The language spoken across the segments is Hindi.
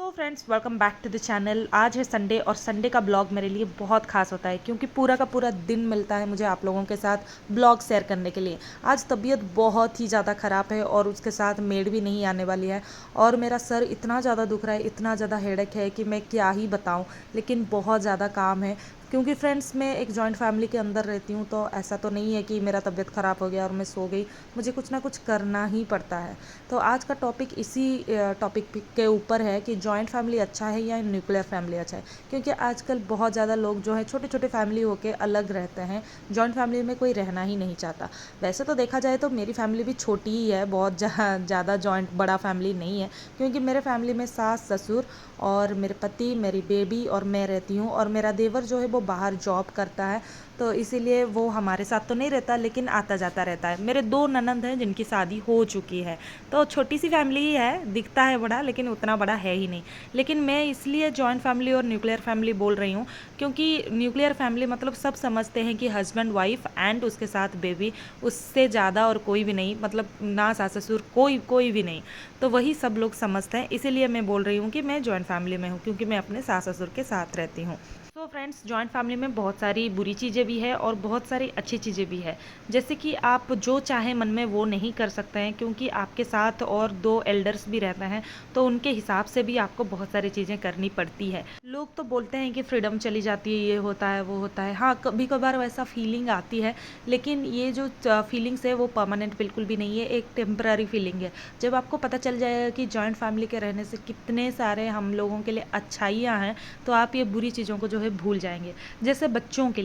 So friends, welcome back to the channel. आज है संडे और संडे का ब्लॉग मेरे लिए बहुत खास होता है क्योंकि पूरा का पूरा दिन मिलता है मुझे आप लोगों के साथ ब्लॉग शेयर करने के लिए। आज तबीयत बहुत ही ज़्यादा ख़राब है और उसके साथ मेड भी नहीं आने वाली है और मेरा सर इतना ज़्यादा दुख रहा है, इतना ज़्यादा हेडेक है कि मैं क्या ही बताऊँ। लेकिन बहुत ज़्यादा काम है क्योंकि फ्रेंड्स मैं एक जॉइंट फैमिली के अंदर रहती हूँ, तो ऐसा तो नहीं है कि मेरा तबीयत ख़राब हो गया और मैं सो गई। मुझे कुछ ना कुछ करना ही पड़ता है। तो आज का टॉपिक इसी टॉपिक के ऊपर है कि जॉइंट फैमिली अच्छा है या न्यूक्लियर फैमिली अच्छा है। क्योंकि आजकल बहुत ज़्यादा लोग जो है छोटे छोटे फैमिली होके अलग रहते हैं, जॉइंट फैमिली में कोई रहना ही नहीं चाहता। वैसे तो देखा जाए तो मेरी फैमिली भी छोटी ही है, बहुत ज़्यादा जॉइंट बड़ा फैमिली नहीं है। क्योंकि मेरे फैमिली में सास ससुर और मेरे पति, मेरी बेबी और मैं रहती हूँ, और मेरा देवर जो है वो बाहर जॉब करता है, तो इसीलिए वो हमारे साथ तो नहीं रहता लेकिन आता जाता रहता है। मेरे दो ननंद हैं जिनकी शादी हो चुकी है, तो छोटी सी फैमिली ही है, दिखता है बड़ा लेकिन उतना बड़ा है ही नहीं। लेकिन मैं इसलिए जॉइंट फैमिली और न्यूक्लियर फैमिली बोल रही हूँ क्योंकि न्यूक्लियर फैमिली मतलब सब समझते हैं कि हस्बैंड वाइफ एंड उसके साथ बेबी, उससे ज़्यादा और कोई भी नहीं, मतलब ना सास ससुर, कोई कोई भी नहीं। तो वही सब लोग समझते हैं, इसीलिए मैं बोल रही हूँ कि मैं जॉइंट फैमिली में हूँ क्योंकि मैं अपने सास ससुर के साथ रहती हूँ। तो फ्रेंड्स, जॉइंट फैमिली में बहुत सारी बुरी चीज़ें भी है और बहुत सारी अच्छी चीज़ें भी है। जैसे कि आप जो चाहे मन में वो नहीं कर सकते हैं क्योंकि आपके साथ और दो एल्डर्स भी रहते हैं, तो उनके हिसाब से भी आपको बहुत सारी चीज़ें करनी पड़ती है। लोग तो बोलते हैं कि फ्रीडम चली जाती है, ये होता है वो होता है। हाँ, कभी कभार वैसा फीलिंग आती है, लेकिन ये जो फीलिंग्स है वो परमानेंट बिल्कुल भी नहीं है, एक टेम्पररी फीलिंग है। जब आपको पता चल जाएगा कि जॉइंट फैमिली के रहने से कितने सारे हम लोगों के लिए अच्छाइयाँ हैं, तो आप ये बुरी चीज़ों को जो है भूल जाएंगे। जैसे बच्चों के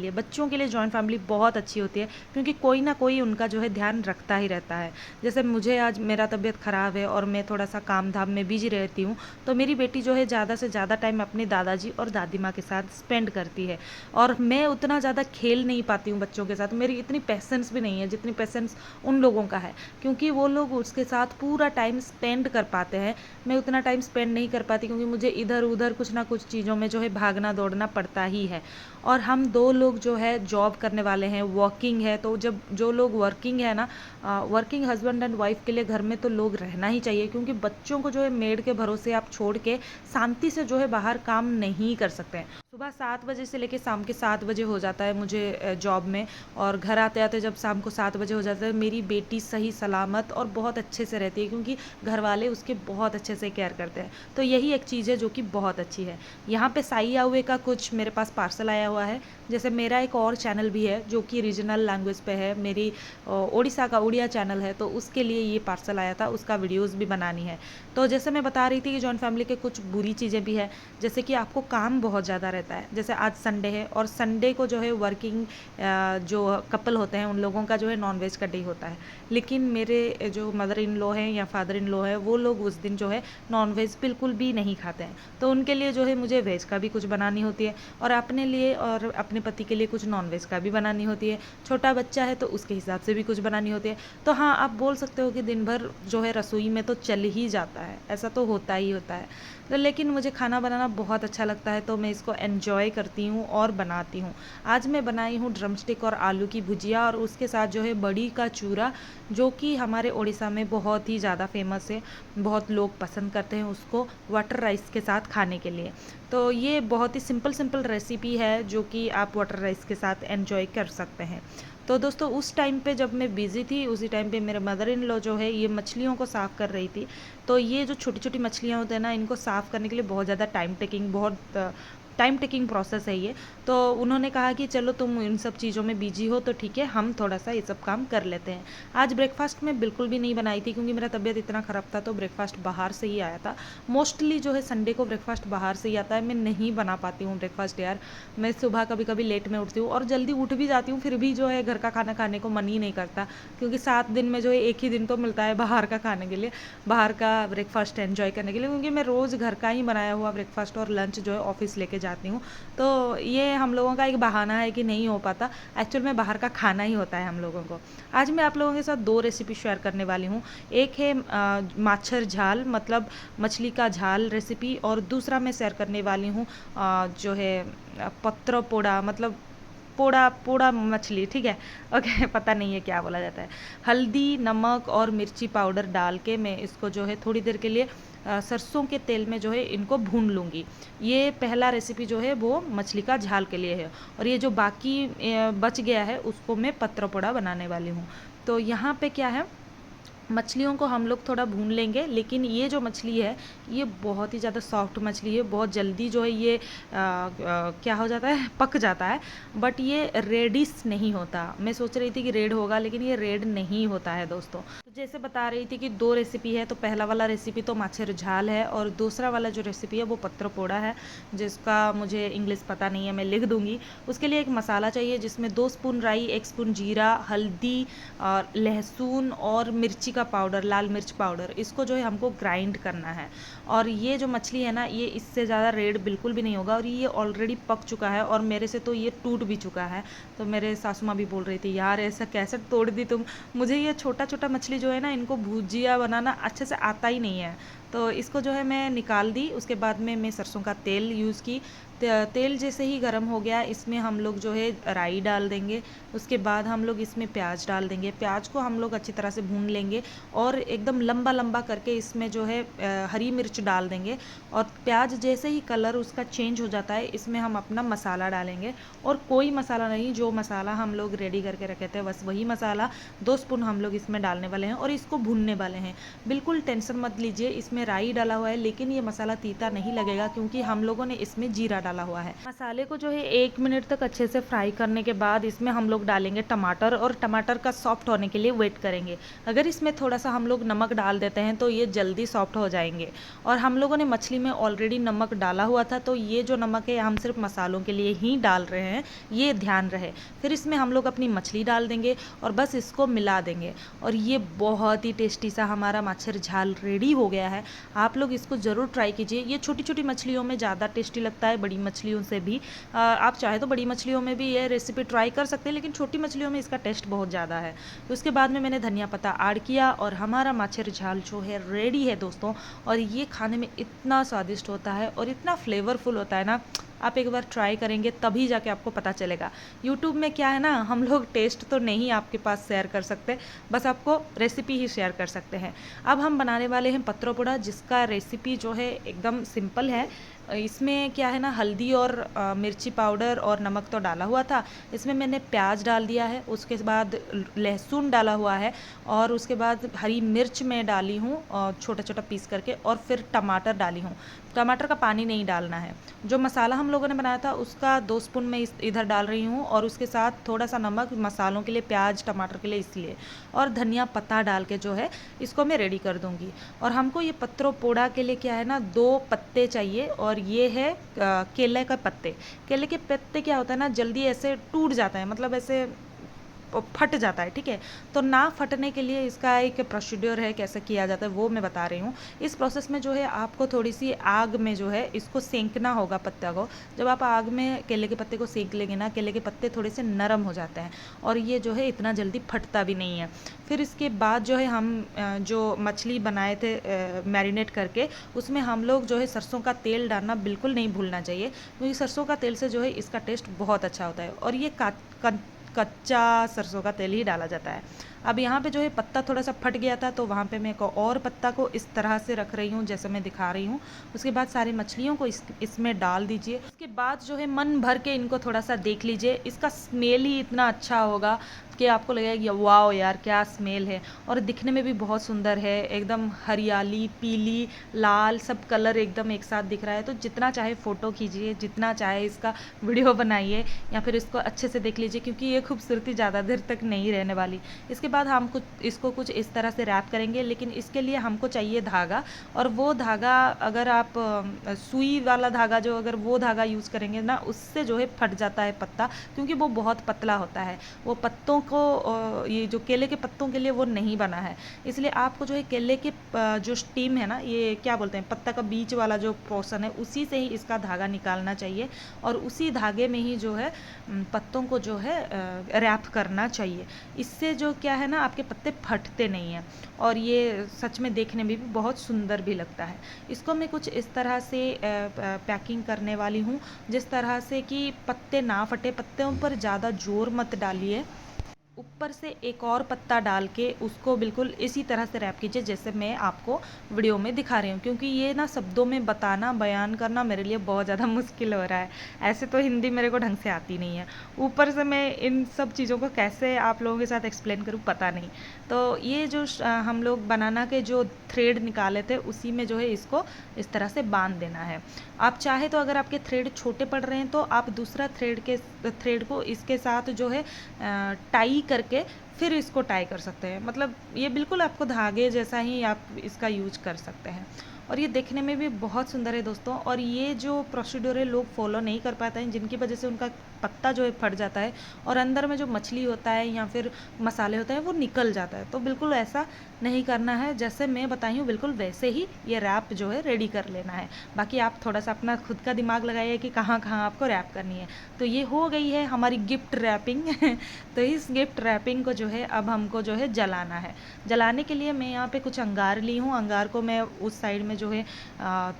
लिए जॉइंट फैमिली बहुत अच्छी होती है क्योंकि कोई ना कोई उनका जो है ध्यान रखता ही रहता है। जैसे मुझे आज मेरा तबीयत ख़राब है और मैं थोड़ा सा काम धाम में बिजी रहती हूँ, तो मेरी बेटी जो है ज़्यादा से ज़्यादा टाइम अपने दादाजी और दादी माँ के साथ स्पेंड करती है। और मैं उतना ज़्यादा खेल नहीं पाती हूँ बच्चों के साथ, मेरी इतनी पेशेंस भी नहीं है जितनी पेशेंस उन लोगों का है, क्योंकि वो लोग उसके साथ पूरा टाइम स्पेंड कर पाते हैं। मैं उतना टाइम स्पेंड नहीं कर पाती क्योंकि मुझे इधर उधर कुछ ना कुछ चीज़ों में जो है भागना दौड़ना पड़ता ही है। और हम दो लोग जो है जॉब करने वाले हैं, वर्किंग है, तो जब जो लोग वर्किंग है ना, वर्किंग हस्बैंड एंड वाइफ के लिए घर में तो लोग रहना ही चाहिए, क्योंकि बच्चों को जो है मेड के भरोसे आप छोड़ के शांति से जो है बाहर काम नहीं कर सकते हैं। सुबह 7 बजे से लेकर शाम के 7 बजे हो जाता है मुझे जॉब में, और घर आते आते जब शाम को 7 बजे हो जाता है, मेरी बेटी सही सलामत और बहुत अच्छे से रहती है क्योंकि घर वाले उसके बहुत अच्छे से केयर करते हैं। तो यही एक चीज़ है जो कि बहुत अच्छी है। यहाँ पे साई आउए का कुछ मेरे पास पार्सल आया हुआ है। जैसे मेरा एक और चैनल भी है जो कि रीजनल लैंग्वेज पे है, मेरी ओडिशा का उड़िया चैनल है, तो उसके लिए ये पार्सल आया था, उसका वीडियोस भी बनानी है। तो जैसे मैं बता रही थी कि जॉइंट फैमिली के कुछ बुरी चीज़ें भी है, जैसे कि आपको काम बहुत ज़्यादा रहता है। जैसे आज संडे है और संडे को जो है वर्किंग जो कपल होते हैं उन लोगों का जो है नॉनवेज का डे होता है। लेकिन मेरे जो मदर इन लॉ हैं या फादर इन लॉ है, वो लोग उस दिन जो है नॉनवेज बिल्कुल भी नहीं खाते हैं, तो उनके लिए जो है मुझे वेज का भी कुछ बनानी होती है और अपने लिए और अपने पति के लिए कुछ नॉनवेज का भी बनानी होती है। छोटा बच्चा है तो उसके हिसाब से भी कुछ बनानी होती है। तो हाँ, आप बोल सकते हो कि दिन भर जो है रसोई में तो चल ही जाता है, ऐसा तो होता ही होता है। तो लेकिन मुझे खाना बनाना बहुत अच्छा लगता है, तो मैं इसको एन्जॉय करती हूँ और बनाती हूँ। आज मैं बनाई हूँ ड्रमस्टिक और आलू की भुजिया, और उसके साथ जो है बड़ी का चूरा, जो कि हमारे उड़ीसा में बहुत ही ज़्यादा फेमस है। बहुत लोग पसंद करते हैं उसको वाटर राइस के साथ खाने के लिए। तो ये बहुत ही सिंपल सिंपल रेसिपी है जो कि आप वाटर राइस के साथ एंजॉय कर सकते हैं। तो दोस्तों, उस टाइम पे जब मैं बिज़ी थी, उसी टाइम पे मेरे मदर इन लॉ जो है ये मछलियों को साफ़ कर रही थी। तो ये जो छोटी छोटी मछलियाँ होते हैं ना, इनको साफ़ करने के लिए बहुत ज़्यादा टाइम टेकिंग प्रोसेस है ये। तो उन्होंने कहा कि चलो तुम इन सब चीज़ों में बिजी हो तो ठीक है, हम थोड़ा सा ये सब काम कर लेते हैं। आज ब्रेकफास्ट में बिल्कुल भी नहीं बनाई थी क्योंकि मेरा तबीयत इतना ख़राब था, तो ब्रेकफास्ट बाहर से ही आया था। मोस्टली जो है संडे को ब्रेकफास्ट बाहर से ही आता है, मैं नहीं बना पाती हूँ ब्रेकफास्ट यार। मैं सुबह कभी कभी लेट में उठती हूँ और जल्दी उठ भी जाती हूँ, फिर भी जो है घर का खाना खाने को मन ही नहीं करता, क्योंकि 7 दिन में जो है एक ही दिन तो मिलता है बाहर का खाने के लिए, बाहर का ब्रेकफास्ट एंजॉय करने के लिए, क्योंकि मैं रोज़ घर का ही बनाया हुआ ब्रेकफास्ट और लंच जो है ऑफिस लेके जाती हूँ। तो ये हम लोगों का एक बहाना है कि नहीं हो पाता, एक्चुअल में बाहर का खाना ही होता है हम लोगों को। आज मैं आप लोगों के साथ दो रेसिपी शेयर करने वाली हूँ। एक है माछर झाल, मतलब मछली का झाल रेसिपी, और दूसरा मैं शेयर करने वाली हूँ जो है पत्र पोड़ा, मतलब पोड़ा पोड़ा मछली, ठीक है। ओके पता नहीं है क्या बोला जाता है। हल्दी, नमक और मिर्ची पाउडर डाल के मैं इसको जो है थोड़ी देर के लिए सरसों के तेल में जो है इनको भून लूँगी। ये पहला रेसिपी जो है वो मछली का झाल के लिए है, और ये जो बाकी बच गया है उसको मैं पत्र पोड़ा बनाने वाली हूँ। तो यहाँ पे क्या है, मछलियों को हम लोग थोड़ा भून लेंगे, लेकिन ये जो मछली है ये बहुत ही ज़्यादा सॉफ्ट मछली है, बहुत जल्दी जो है ये क्या हो जाता है, पक जाता है। बट ये रेडिश नहीं होता। मैं सोच रही थी कि रेड होगा, लेकिन ये रेड नहीं होता है दोस्तों। तो जैसे बता रही थी कि दो रेसिपी है, तो पहला वाला रेसिपी तो माछेर झाल है, और दूसरा वाला जो रेसिपी है वो पत्र पोड़ा है, जिसका मुझे इंग्लिश पता नहीं है, मैं लिख दूंगी। उसके लिए एक मसाला चाहिए जिसमें 2 स्पून राई, 1 स्पून जीरा, हल्दी और लहसुन और मिर्ची का पाउडर, लाल मिर्च पाउडर, इसको जो है हमको ग्राइंड करना है। और ये जो मछली है ना, ये इससे ज़्यादा रेड बिल्कुल भी नहीं होगा, और ये ऑलरेडी पक चुका है, और मेरे से तो ये टूट भी चुका है। तो मेरे सासू माँ भी बोल रही थी, यार ऐसा कैसे तोड़ दी तुम। मुझे ये छोटा छोटा मछली जो है ना, इनको भुजिया बनाना अच्छे से आता ही नहीं है। तो इसको जो है मैं निकाल दी। उसके बाद में मैं सरसों का तेल यूज़ की। तेल जैसे ही गर्म हो गया, इसमें हम लोग जो है राई डाल देंगे। उसके बाद हम लोग इसमें प्याज डाल देंगे। प्याज को हम लोग अच्छी तरह से भून लेंगे, और एकदम लंबा लंबा करके इसमें जो है हरी मिर्च डाल देंगे। और प्याज जैसे ही कलर उसका चेंज हो जाता है, इसमें हम अपना मसाला डालेंगे, और कोई मसाला नहीं, जो मसाला हम लोग रेडी करके रखे थे बस वही मसाला 2 स्पून हम लोग इसमें डालने वाले हैं, और इसको भूनने वाले हैं। बिल्कुल टेंशन मत लीजिए, इसमें राई डाला हुआ है, लेकिन ये मसाला तीता नहीं लगेगा, क्योंकि हम लोगों ने इसमें जीरा डाला हुआ है। मसाले को जो है 1 मिनट तक अच्छे से फ्राई करने के बाद इसमें हम लोग डालेंगे टमाटर, और टमाटर का सॉफ्ट होने के लिए वेट करेंगे। अगर इसमें थोड़ा सा हम लोग नमक डाल देते हैं तो ये जल्दी सॉफ्ट हो जाएंगे, और हम लोगों ने मछली में ऑलरेडी नमक डाला हुआ था, तो ये जो नमक है हम सिर्फ मसालों के लिए ही डाल रहे हैं, ये ध्यान रहे। फिर इसमें हम लोग अपनी मछली डाल देंगे, और बस इसको मिला देंगे, और ये बहुत ही टेस्टी सा हमारा माछेर झाल रेडी हो गया है। आप लोग इसको ज़रूर ट्राई कीजिए। ये छोटी छोटी मछलियों में ज़्यादा टेस्टी लगता है, बड़ी मछलियों से भी। आप चाहे तो बड़ी मछलियों में भी ये रेसिपी ट्राई कर सकते हैं, लेकिन छोटी मछलियों में इसका टेस्ट बहुत ज़्यादा है। तो उसके बाद में मैंने धनिया पत्ता ऐड किया, और हमारा माछेर झाल जो है रेडी है दोस्तों। और ये खाने में इतना स्वादिष्ट होता है और इतना फ्लेवरफुल होता है ना, आप एक बार ट्राई करेंगे तभी जाके आपको पता चलेगा। यूट्यूब में क्या है ना, हम लोग टेस्ट तो नहीं आपके पास शेयर कर सकते, बस आपको रेसिपी ही शेयर कर सकते हैं। अब हम बनाने वाले हैं पत्र पोड़ा, जिसका रेसिपी जो है एकदम सिंपल है। इसमें क्या है ना, हल्दी और मिर्ची पाउडर और नमक तो डाला हुआ था। इसमें मैंने प्याज डाल दिया है, उसके बाद लहसुन डाला हुआ है, और उसके बाद हरी मिर्च मैं डाली हूँ छोटा छोटा पीस करके, और फिर टमाटर डाली हूँ। टमाटर का पानी नहीं डालना है। जो मसाला हम लोगों ने बनाया था उसका 2 स्पून मैं इधर डाल रही हूँ, और उसके साथ थोड़ा सा नमक मसालों के लिए, प्याज टमाटर के लिए इसलिए, और धनिया पत्ता डाल के जो है इसको मैं रेडी कर दूँगी। और हमको ये पत्रों पोड़ा के लिए क्या है ना, 2 पत्ते चाहिए, और ये है केले का पत्ते। केले के पत्ते क्या होता है ना, जल्दी ऐसे टूट जाता है, मतलब ऐसे फट जाता है, ठीक है। तो ना फटने के लिए इसका एक प्रोसीड्योर है, कैसे किया जाता है वो मैं बता रही हूँ। इस प्रोसेस में जो है आपको थोड़ी सी आग में जो है इसको सेंकना होगा पत्ता को। जब आप आग में केले के पत्ते को सेंक लेंगे ना, केले के पत्ते थोड़े से नरम हो जाते हैं, और ये जो है इतना जल्दी फटता भी नहीं है। फिर इसके बाद जो है हम जो मछली बनाए थे मैरिनेट करके, उसमें हम लोग जो है सरसों का तेल डालना बिल्कुल नहीं भूलना चाहिए, क्योंकि सरसों का तेल से जो है इसका टेस्ट बहुत अच्छा होता है, और ये कच्चा सरसों का तेल ही डाला जाता है। अब यहाँ पे जो है पत्ता थोड़ा सा फट गया था, तो वहाँ पे मैं एक और पत्ता को इस तरह से रख रही हूँ जैसे मैं दिखा रही हूँ। उसके बाद सारी मछलियों को इसमें डाल दीजिए। उसके बाद जो है मन भर के इनको थोड़ा सा देख लीजिए। इसका स्मेल ही इतना अच्छा होगा कि आपको लगेगा कि वाओ यार क्या स्मेल है, और दिखने में भी बहुत सुंदर है। एकदम हरियाली, पीली, लाल सब कलर एकदम एक साथ दिख रहा है। तो जितना चाहे फ़ोटो खींचिए, जितना चाहे इसका वीडियो बनाइए, या फिर इसको अच्छे से देख लीजिए, क्योंकि ये खूबसूरती ज़्यादा देर तक नहीं रहने वाली। इसके बाद हम इसको कुछ इस तरह से रैप करेंगे, लेकिन इसके लिए हमको चाहिए धागा। और वो धागा अगर आप सुई वाला धागा, जो अगर वो धागा यूज़ करेंगे ना, उससे जो है फट जाता है पत्ता, क्योंकि वो बहुत पतला होता है। वो पत्तों को ये जो केले के पत्तों के लिए वो नहीं बना है। इसलिए आपको जो है केले के जो स्टीम है ना, ये क्या बोलते हैं, पत्ता का बीच वाला जो पोर्शन है, उसी से ही इसका धागा निकालना चाहिए और उसी धागे में ही जो है पत्तों को जो है रैप करना चाहिए। इससे जो क्या है ना, आपके पत्ते फटते नहीं हैं और ये सच में देखने में भी बहुत सुंदर भी लगता है। इसको मैं कुछ इस तरह से पैकिंग करने वाली हूँ जिस तरह से कि पत्ते ना फटे। पत्तों पर ज़्यादा जोर मत डालिए, ऊपर से एक और पत्ता डाल के उसको बिल्कुल इसी तरह से रैप कीजिए जैसे मैं आपको वीडियो में दिखा रही हूँ, क्योंकि ये ना शब्दों में बताना, बयान करना मेरे लिए बहुत ज़्यादा मुश्किल हो रहा है। ऐसे तो हिंदी मेरे को ढंग से आती नहीं है, ऊपर से मैं इन सब चीज़ों को कैसे आप लोगों के साथ एक्सप्लेन करूँ पता नहीं। तो ये जो हम लोग बनाना के जो थ्रेड निकाले थे उसी में जो है इसको इस तरह से बांध देना है। आप चाहे तो अगर आपके थ्रेड छोटे पड़ रहे हैं तो आप दूसरा थ्रेड को इसके साथ जो है टाई करके फिर इसको टाई कर सकते हैं। मतलब ये बिल्कुल आपको धागे जैसा ही आप इसका यूज कर सकते हैं और ये देखने में भी बहुत सुंदर है दोस्तों। और ये जो प्रोसीड्यूर है लोग फॉलो नहीं कर पाते हैं, जिनकी वजह से उनका पत्ता जो है फट जाता है और अंदर में जो मछली होता है या फिर मसाले होते हैं वो निकल जाता है। तो बिल्कुल ऐसा नहीं करना है, जैसे मैं बताई हूँ बिल्कुल वैसे ही ये रैप जो है रेडी कर लेना है। बाकी आप थोड़ा सा अपना खुद का दिमाग लगाइए कि कहाँ कहाँ आपको रैप करनी है। तो ये हो गई है हमारी गिफ्ट रैपिंग तो इस गिफ्ट रैपिंग को जो है अब हमको जो है जलाना है। जलाने के लिए मैं यहाँ पे कुछ अंगार ली हूँ। अंगार को मैं उस साइड में जो है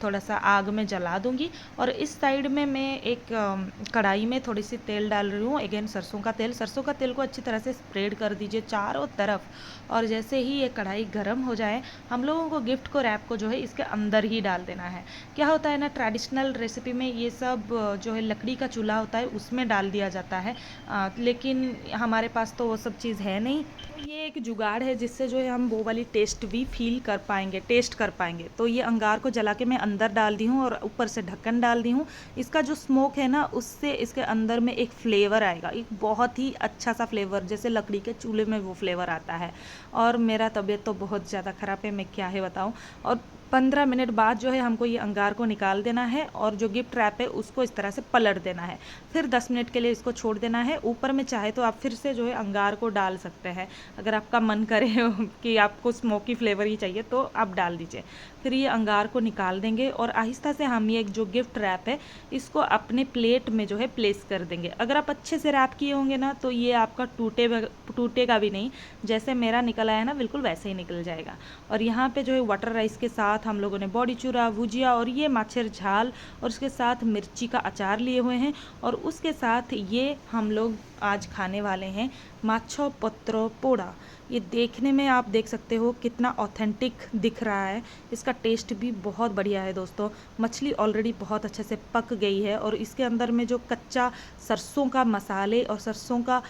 थोड़ा सा आग में जला दूंगी और इस साइड में मैं एक कढ़ाई में थोड़ी सी तेल डाल रही हूँ। अगेन सरसों का तेल। सरसों का तेल को अच्छी तरह से स्प्रेड कर दीजिए चारों तरफ और जैसे ही ये कढ़ाई गर्म हो जाए हम लोगों को गिफ्ट को रैप को जो है इसके अंदर ही डाल देना है। क्या होता है ना, ट्रेडिशनल रेसिपी में ये सब जो है लकड़ी का चूल्हा होता है उसमें डाल दिया जाता है, लेकिन हमारे पास तो वो सब चीज़ है नहीं। ये एक जुगाड़ है जिससे जो है हम वो वाली टेस्ट भी फील कर पाएंगे, टेस्ट कर पाएंगे। तो ये अंगार को जला के मैं अंदर डाल दी हूँ और ऊपर से ढक्कन डाल दी हूँ। इसका जो स्मोक है ना उससे इसके अंदर में एक फ्लेवर आएगा, एक बहुत ही अच्छा सा फ्लेवर, जैसे लकड़ी के चूल्हे में वो फ्लेवर आता है। और मेरा तबीयत तो बहुत ज़्यादा ख़राब है, मैं क्या है बताऊँ। और 15 मिनट बाद जो है हमको ये अंगार को निकाल देना है और जो गिफ्ट रैप है उसको इस तरह से पलट देना है। फिर 10 मिनट के लिए इसको छोड़ देना है। ऊपर में चाहे तो आप फिर से जो है अंगार को डाल सकते हैं, अगर आपका मन करे कि आपको स्मोकी फ्लेवर ही चाहिए तो आप डाल दीजिए। फिर ये अंगार को निकाल देंगे और आहिस्ता से हम ये जो गिफ्ट रैप है इसको अपने प्लेट में जो है प्लेस कर देंगे। अगर आप अच्छे से रैप किए होंगे ना तो ये आपका टूटेगा भी नहीं, जैसे मेरा निकल आया ना बिल्कुल वैसे ही निकल जाएगा। और यहाँ पे जो है वाटर राइस के साथ हम लोगों ने बॉडी चूरा, भुजिया और ये माछेर झाल और उसके साथ मिर्ची का अचार लिए हुए हैं और उसके साथ ये हम लोग आज खाने वाले हैं माछो पत्रो पोड़ा। ये देखने में आप देख सकते हो कितना ऑथेंटिक दिख रहा है, इसका टेस्ट भी बहुत बढ़िया है दोस्तों। मछली ऑलरेडी बहुत अच्छे से पक गई है और इसके अंदर में जो कच्चा सरसों का मसाले और सरसों का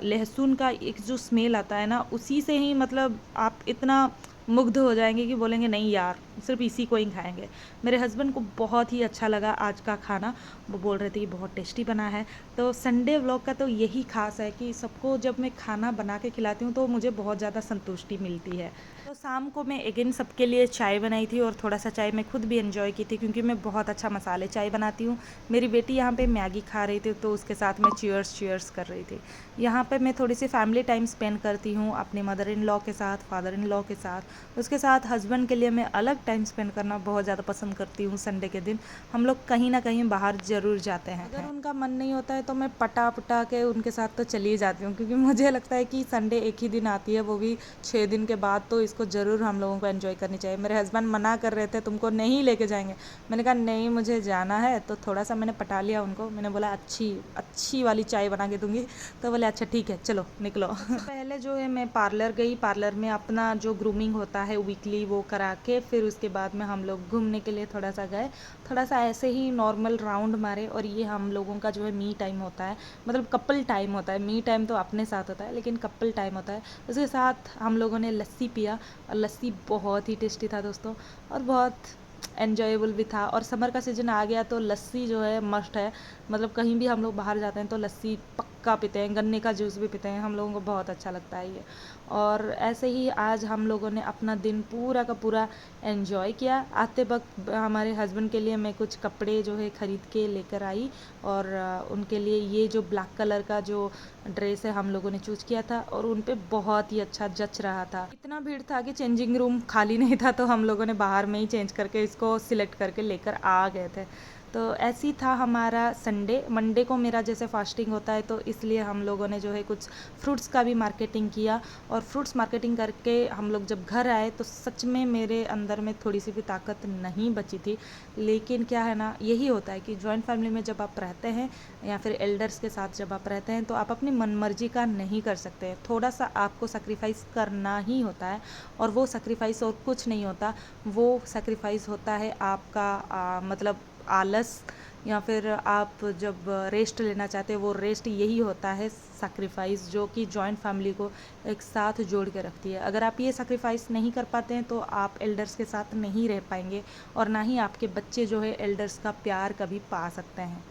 लहसुन का एक जो स्मेल आता है ना, उसी से ही मतलब आप इतना मुग्ध हो जाएंगे कि बोलेंगे नहीं यार सिर्फ इसी को ही खाएंगे। मेरे हस्बैंड को बहुत ही अच्छा लगा आज का खाना, वो बोल रहे थे कि बहुत टेस्टी बना है। तो संडे व्लॉग का तो यही खास है कि सबको जब मैं खाना बना के खिलाती हूँ तो मुझे बहुत ज़्यादा संतुष्टि मिलती है। तो शाम को मैं अगेन सबके लिए चाय बनाई थी और थोड़ा सा चाय मैं खुद भी एंजॉय की थी क्योंकि मैं बहुत अच्छा मसाले चाय बनाती हूँ। मेरी बेटी यहाँ पे मैगी खा रही थी तो उसके साथ मैं चीयर्स कर रही थी। यहाँ पे मैं थोड़ी सी फैमिली टाइम स्पेंड करती हूँ अपने मदर इन लॉ के साथ, फादर इन लॉ के साथ। उसके साथ हस्बैंड के लिए मैं अलग टाइम स्पेंड करना बहुत ज़्यादा पसंद करती हूँ। संडे के दिन हम लोग कहीं ना कहीं बाहर ज़रूर जाते हैं। अगर उनका मन नहीं होता है तो मैं पटा के उनके साथ तो चली जाती हूँ, क्योंकि मुझे लगता है कि संडे एक ही दिन आती है, वो भी 6 दिन के बाद, तो इसको ज़रूर हम लोगों को एंजॉय करनी चाहिए। मेरे हस्बैंड मना कर रहे थे तुमको नहीं लेके जाएंगे, मैंने कहा नहीं मुझे जाना है। तो थोड़ा सा मैंने पटा लिया उनको, मैंने बोला अच्छी वाली चाय बना के दूंगी। तो बोले अच्छा ठीक है चलो निकलो। पहले जो है मैं पार्लर गई, पार्लर में अपना जो ग्रूमिंग होता है वीकली वो करा के फिर उसके बाद में हम लोग घूमने के लिए थोड़ा सा गए, थोड़ा सा ऐसे ही नॉर्मल राउंड मारे। और ये हम लोगों का जो है मी टाइम होता है, मतलब कपल टाइम होता है। मी टाइम तो अपने साथ होता है लेकिन कपल टाइम होता है। उसके साथ हम लोगों ने लस्सी पिया और लस्सी बहुत ही टेस्टी था दोस्तों और बहुत एन्जॉयबल भी था। और समर का सीज़न आ गया तो लस्सी जो है मस्ट है, मतलब कहीं भी हम लोग बाहर जाते हैं तो लस्सी मक्का पीते हैं, गन्ने का जूस भी पीते हैं, हम लोगों को बहुत अच्छा लगता है ये। और ऐसे ही आज हम लोगों ने अपना दिन पूरा का पूरा एन्जॉय किया। आते वक्त हमारे हस्बैंड के लिए मैं कुछ कपड़े जो है ख़रीद के लेकर आई, और उनके लिए ये जो ब्लैक कलर का जो ड्रेस है हम लोगों ने चूज़ किया था, और उन पे बहुत ही अच्छा जच रहा था। इतना भीड़ था कि चेंजिंग रूम खाली नहीं था, तो हम लोगों ने बाहर में ही चेंज करके इसको सिलेक्ट करके लेकर आ गए थे। तो ऐसे ही था हमारा संडे। मंडे को मेरा जैसे फास्टिंग होता है, तो इसलिए हम लोगों ने जो है कुछ फ्रूट्स का भी मार्केटिंग किया, और फ्रूट्स मार्केटिंग करके हम लोग जब घर आए तो सच में मेरे अंदर में थोड़ी सी भी ताकत नहीं बची थी। लेकिन क्या है ना, यही होता है कि जॉइंट फैमिली में जब आप रहते हैं या फिर एल्डर्स के साथ जब आप रहते हैं, तो आप अपनी मनमर्जी का नहीं कर सकते। थोड़ा सा आपको सेक्रीफाइस करना ही होता है, और वो सेक्रीफाइस और कुछ नहीं होता। वो सेक्रीफाइस होता है आपका मतलब आलस, या फिर आप जब रेस्ट लेना चाहते हैं, वो रेस्ट यही होता है सैक्रिफाइस, जो कि जॉइंट फैमिली को एक साथ जोड़ के रखती है। अगर आप ये सैक्रिफाइस नहीं कर पाते हैं, तो आप एल्डर्स के साथ नहीं रह पाएंगे, और ना ही आपके बच्चे जो है एल्डर्स का प्यार कभी पा सकते हैं।